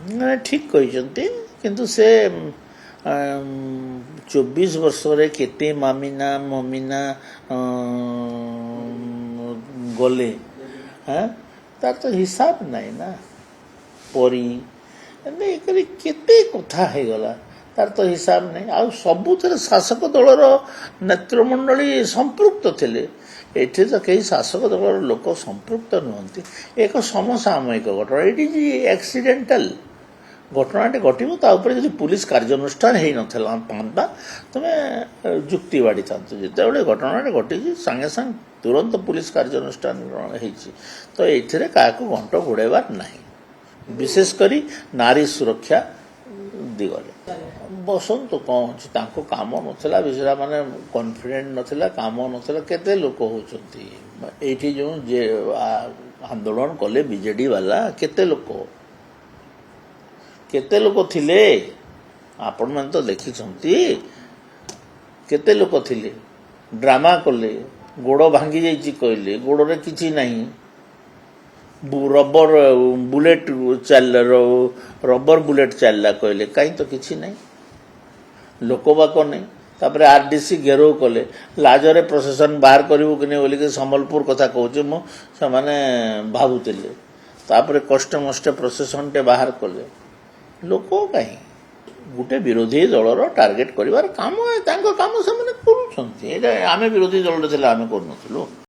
ठीक कहते किंतु से 24 वर्ष केते मामिना ममिना गले हाँ तार तो हिसाब नहीं ना परी केते कथा है गला तार तो हिसाब नहीं आ सबुथ शासक दलर नेतृमंडली संपृक्त थे एठी तो कई शासक दलर लोक संपृक्त नुहति एक समसामयिक घटना ये एक्सीडेंटल घटनाटे घटव तादी पुलिस कार्यानुष्ठान हो ना तुम्हें जुक्ति बाड़ी था जिते घटनाटे घटी सांगे सांग तुरंत पुलिस कार्यानुष्ठान तो ये क्या घंट घोड़ार ना विशेषकर नारी सुरक्षा दिगले बसंतु कौन अच्छी कम नाला विषय माने कॉन्फिडेंट नाला कम नाला केते लोक होती जो आंदोलन कले बीजेडी वाला केते लोक थिले आपण मैंने तो देखी केते लोक थिले ड्रामा कले गोड़ भांगी जाइए कहले गोड़े किसी नहीं रबर बुलेट चल रबर बुलेट चलला कहले कहीं तो किसी नहीं लोकबाक नहीं तापर आरडीसी घेराव कले लाजरे प्रशासन बाहर करू कि नहीं बोलिक संबलपुर कथा कहूँ मुझे भावुले तापर कष्टे मष्टे प्रशासन टे बाहर कले लोक कहीं गोटे विरोधी दलर टार्गेट कर काम से करुँच आम विरोधी दल आम करूँ